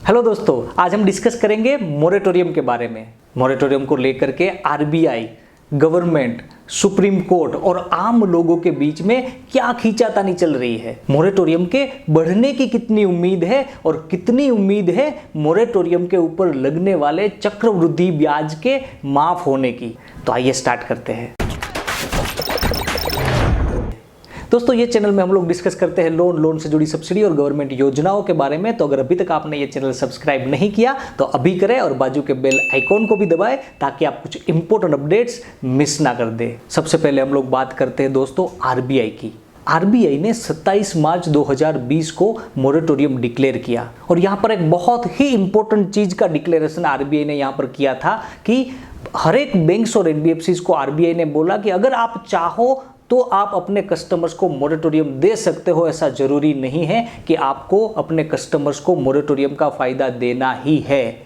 Hello दोस्तों, आज हम डिस्कस करेंगे मोरेटोरियम के बारे में। मोरेटोरियम को लेकर के आरबीआई, गवर्नमेंट, सुप्रीम कोर्ट और आम लोगों के बीच में क्या खींचातानी चल रही है। मोरेटोरियम के बढ़ने की कितनी उम्मीद है और कितनी उम्मीद है मोरेटोरियम के ऊपर लगने वाले चक्रवृद्धि ब्याज के माफ होने की। तो आइए स्टार्ट करते हैं। दोस्तों, ये चैनल में हम लोग डिस्कस करते हैं लोन से जुड़ी सब्सिडी और गवर्नमेंट योजनाओं के बारे में। तो अगर अभी तक आपने ये चैनल सब्सक्राइब नहीं किया तो अभी करें और बाजू के बेल आइकॉन को भी दबाएं ताकि आप कुछ इंपॉर्टेंट अपडेट्स मिस ना कर दे। सबसे पहले हम लोग बात करते हैं दोस्तों आरबीआई की। आरबीआई ने 27 मार्च 2020 को मोरेटोरियम डिक्लेयर किया और यहाँ पर एक बहुत ही इंपॉर्टेंट चीज का डिक्लेरेशन आरबीआई ने यहाँ पर किया था कि हर एक बैंक्स और एनबीएफसीज को आरबीआई ने बोला कि अगर आप चाहो तो आप अपने कस्टमर्स को मोरेटोरियम दे सकते हो। ऐसा जरूरी नहीं है कि आपको अपने कस्टमर्स को मोरेटोरियम का फायदा देना ही है।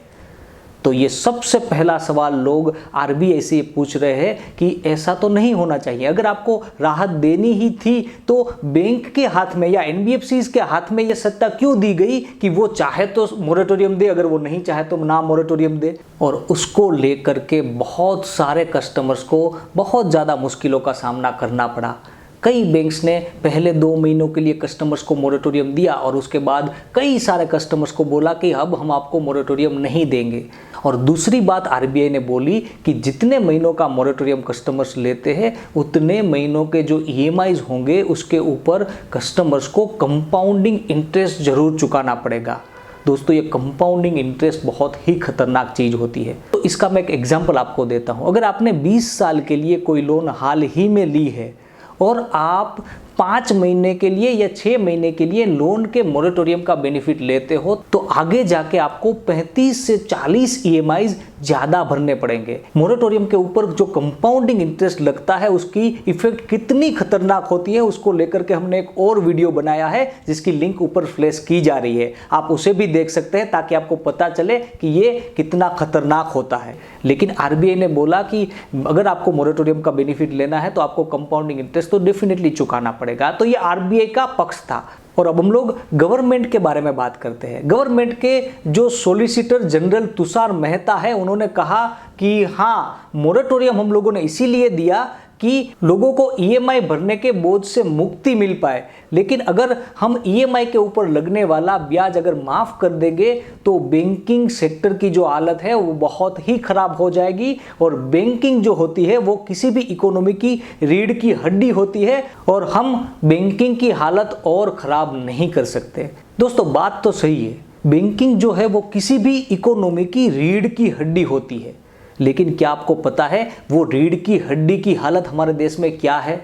तो ये सबसे पहला सवाल लोग आरबीआई से पूछ रहे हैं कि ऐसा तो नहीं होना चाहिए। अगर आपको राहत देनी ही थी तो बैंक के हाथ में या एनबीएफसीज के हाथ में ये सत्ता क्यों दी गई कि वो चाहे तो मोरेटोरियम दे, अगर वो नहीं चाहे तो ना मोरेटोरियम दे। और उसको लेकर के बहुत सारे कस्टमर्स को बहुत ज़्यादा मुश्किलों का सामना करना पड़ा। कई बैंक्स ने पहले 2 महीनों के लिए कस्टमर्स को मोरेटोरियम दिया और उसके बाद कई सारे कस्टमर्स को बोला कि अब हम आपको मोरेटोरियम नहीं देंगे। और दूसरी बात आरबीआई ने बोली कि जितने महीनों का मोरेटोरियम कस्टमर्स लेते हैं उतने महीनों के जो ईएमआईज होंगे उसके ऊपर कस्टमर्स को कंपाउंडिंग इंटरेस्ट जरूर चुकाना पड़ेगा। दोस्तों, ये कंपाउंडिंग इंटरेस्ट बहुत ही खतरनाक चीज़ होती है। तो इसका मैं एक एग्जाम्पल आपको देता हूँ। अगर आपने 20 साल के लिए कोई लोन हाल ही में ली है और आप 5 महीने के लिए या 6 महीने के लिए लोन के मोरेटोरियम का बेनिफिट लेते हो तो आगे जाके आपको 35 से 40 ईएमआईज ज़्यादा भरने पड़ेंगे। मोरेटोरियम के ऊपर जो कंपाउंडिंग इंटरेस्ट लगता है उसकी इफेक्ट कितनी खतरनाक होती है उसको लेकर के हमने एक और वीडियो बनाया है जिसकी लिंक ऊपर फ्लैश की जा रही है। आप उसे भी देख सकते हैं ताकि आपको पता चले कि ये कितना खतरनाक होता है। लेकिन आरबीआई ने बोला कि अगर आपको मोरेटोरियम का बेनिफिट लेना है तो आपको कंपाउंडिंग इंटरेस्ट तो डेफिनेटली चुकाना पड़ेगा। तो ये आरबीआई का पक्ष था। और अब हम लोग गवर्नमेंट के बारे में बात करते हैं। गवर्नमेंट के जो सॉलिसिटर जनरल तुषार मेहता है उन्होंने कहा कि हाँ, मोरेटोरियम हम लोगों ने इसीलिए दिया कि लोगों को ईएमआई भरने के बोझ से मुक्ति मिल पाए। लेकिन अगर हम ईएमआई के ऊपर लगने वाला ब्याज अगर माफ़ कर देंगे तो बैंकिंग सेक्टर की जो हालत है वो बहुत ही ख़राब हो जाएगी। और बैंकिंग जो होती है वो किसी भी इकोनॉमी की रीढ़ की हड्डी होती है और हम बैंकिंग की हालत और ख़राब नहीं कर सकते। दोस्तों, बात तो सही है, बैंकिंग जो है वो किसी भी इकोनॉमी की रीढ़ की हड्डी होती है। लेकिन क्या आपको पता है वो रीढ़ की हड्डी की हालत हमारे देश में क्या है?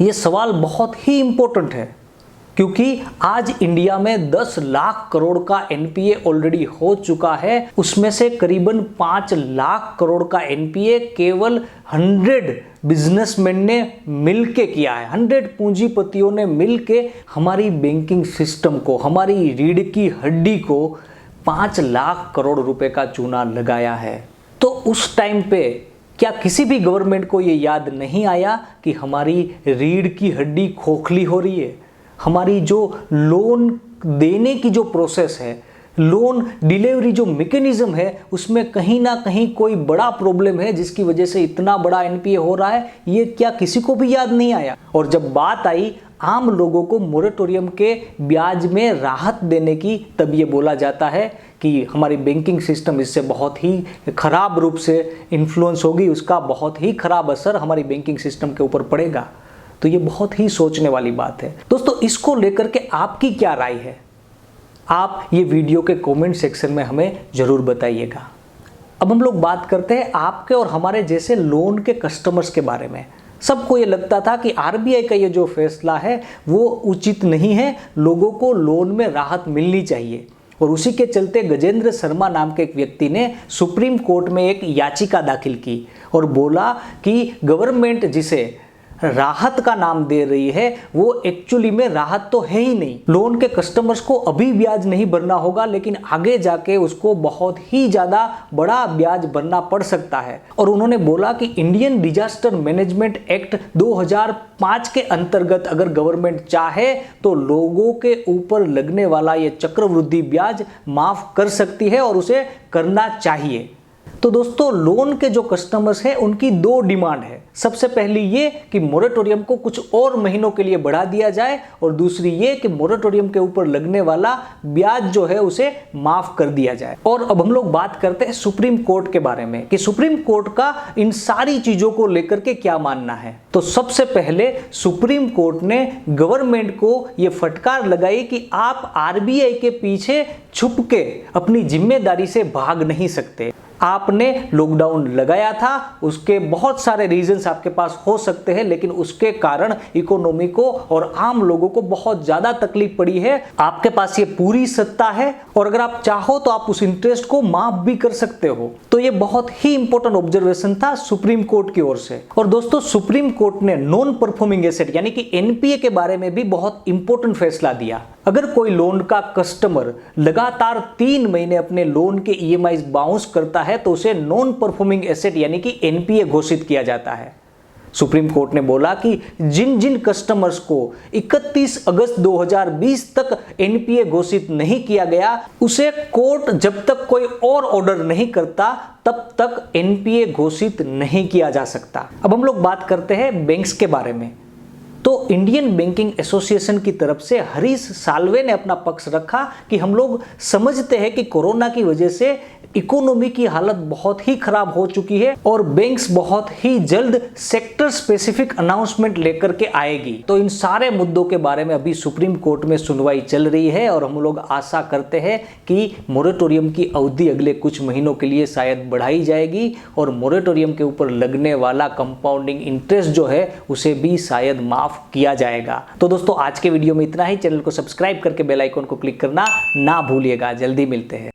ये सवाल बहुत ही इंपॉर्टेंट है क्योंकि आज इंडिया में 10 लाख करोड़ का एनपीए ऑलरेडी हो चुका है। उसमें से करीबन 5 लाख करोड़ का एनपीए केवल 100 बिजनेसमैन ने मिलके किया है। 100 पूंजीपतियों ने मिलके हमारी बैंकिंग सिस्टम को, हमारी रीढ़ की हड्डी को 5 लाख करोड़ रुपए का चूना लगाया है। तो उस टाइम पे क्या किसी भी गवर्नमेंट को ये याद नहीं आया कि हमारी रीढ़ की हड्डी खोखली हो रही है? हमारी जो लोन देने की जो प्रोसेस है, लोन डिलीवरी जो मैकेनिज्म है, उसमें कहीं ना कहीं कोई बड़ा प्रॉब्लम है जिसकी वजह से इतना बड़ा एनपीए हो रहा है। ये क्या किसी को भी याद नहीं आया? और जब बात आई आम लोगों को मोरेटोरियम के ब्याज में राहत देने की, तब ये बोला जाता है कि हमारी बैंकिंग सिस्टम इससे बहुत ही खराब रूप से इन्फ्लुएंस होगी, उसका बहुत ही खराब असर हमारी बैंकिंग सिस्टम के ऊपर पड़ेगा। तो ये बहुत ही सोचने वाली बात है। दोस्तों, इसको लेकर के आपकी क्या राय है? आप ये वीडियो के कमेंट सेक्शन में हमें जरूर बताइएगा। अब हम लोग बात करते हैं आपके और हमारे जैसे लोन के कस्टमर्स के बारे में। सबको ये लगता था कि आरबीआई का ये जो फैसला है वो उचित नहीं है, लोगों को लोन में राहत मिलनी चाहिए। और उसी के चलते गजेंद्र शर्मा नाम के एक व्यक्ति ने सुप्रीम कोर्ट में एक याचिका दाखिल की और बोला कि गवर्नमेंट जिसे राहत का नाम दे रही है वो एक्चुअली में राहत तो है ही नहीं। लोन के कस्टमर्स को अभी ब्याज नहीं भरना होगा, लेकिन आगे जाके उसको बहुत ही ज्यादा बड़ा ब्याज भरना पड़ सकता है। और उन्होंने बोला कि इंडियन डिजास्टर मैनेजमेंट एक्ट 2005 के अंतर्गत अगर गवर्नमेंट चाहे तो लोगों के ऊपर लगने वाला ये चक्रवृद्धि ब्याज माफ कर सकती है और उसे करना चाहिए। तो दोस्तों, लोन के जो कस्टमर्स हैं उनकी दो डिमांड है। सबसे पहली ये कि मोरेटोरियम को कुछ और महीनों के लिए बढ़ा दिया जाए, और दूसरी ये कि मोरेटोरियम के ऊपर लगने वाला ब्याज जो है उसे माफ कर दिया जाए। और अब हम लोग बात करते हैं सुप्रीम कोर्ट के बारे में कि सुप्रीम कोर्ट का इन सारी चीजों को लेकर के क्या मानना है। तो सबसे पहले सुप्रीम कोर्ट ने गवर्नमेंट को यह फटकार लगाई कि आप आरबीआई के पीछे छुप के अपनी जिम्मेदारी से भाग नहीं सकते। आपने लॉकडाउन लगाया था, उसके बहुत सारे रीजंस आपके पास हो सकते हैं, लेकिन उसके कारण इकोनॉमी को और आम लोगों को बहुत ज्यादा तकलीफ पड़ी है। आपके पास ये पूरी सत्ता है और अगर आप चाहो तो आप उस इंटरेस्ट को माफ भी कर सकते हो। तो ये बहुत ही इंपॉर्टेंट ऑब्जर्वेशन था सुप्रीम कोर्ट की ओर से। और दोस्तों, सुप्रीम कोर्ट ने नॉन परफॉर्मिंग एसेट यानी कि एनपीए के बारे में भी बहुत इंपॉर्टेंट फैसला दिया। अगर कोई लोन का कस्टमर लगातार 3 महीने अपने लोन के ईएमआई बाउंस करता है तो उसे नॉन परफॉर्मिंग एसेट यानी कि एनपीए घोषित किया जाता है। सुप्रीम कोर्ट ने बोला कि जिन जिन कस्टमर्स को 31 अगस्त 2020 तक एनपीए घोषित नहीं किया गया, उसे कोर्ट जब तक कोई और ऑर्डर नहीं करता तब तक एनपीए घोषित नहीं किया जा सकता। अब हम लोग बात करते हैं बैंक्स के बारे में। तो इंडियन बैंकिंग एसोसिएशन की तरफ से हरीश साल्वे ने अपना पक्ष रखा कि हम लोग समझते हैं कि कोरोना की वजह से इकोनॉमी की हालत बहुत ही खराब हो चुकी है और बैंक्स बहुत ही जल्द सेक्टर स्पेसिफिक अनाउंसमेंट लेकर के आएगी। तो इन सारे मुद्दों के बारे में अभी सुप्रीम कोर्ट में सुनवाई चल रही है और हम लोग आशा करते हैं कि मोरेटोरियम की अवधि अगले कुछ महीनों के लिए शायद बढ़ाई जाएगी और मोरेटोरियम के ऊपर लगने वाला कंपाउंडिंग इंटरेस्ट जो है उसे भी शायद माफ किया जाएगा। तो दोस्तों, आज के वीडियो में इतना ही। चैनल को सब्सक्राइब करके बेल आइकन को क्लिक करना ना भूलिएगा। जल्दी मिलते हैं।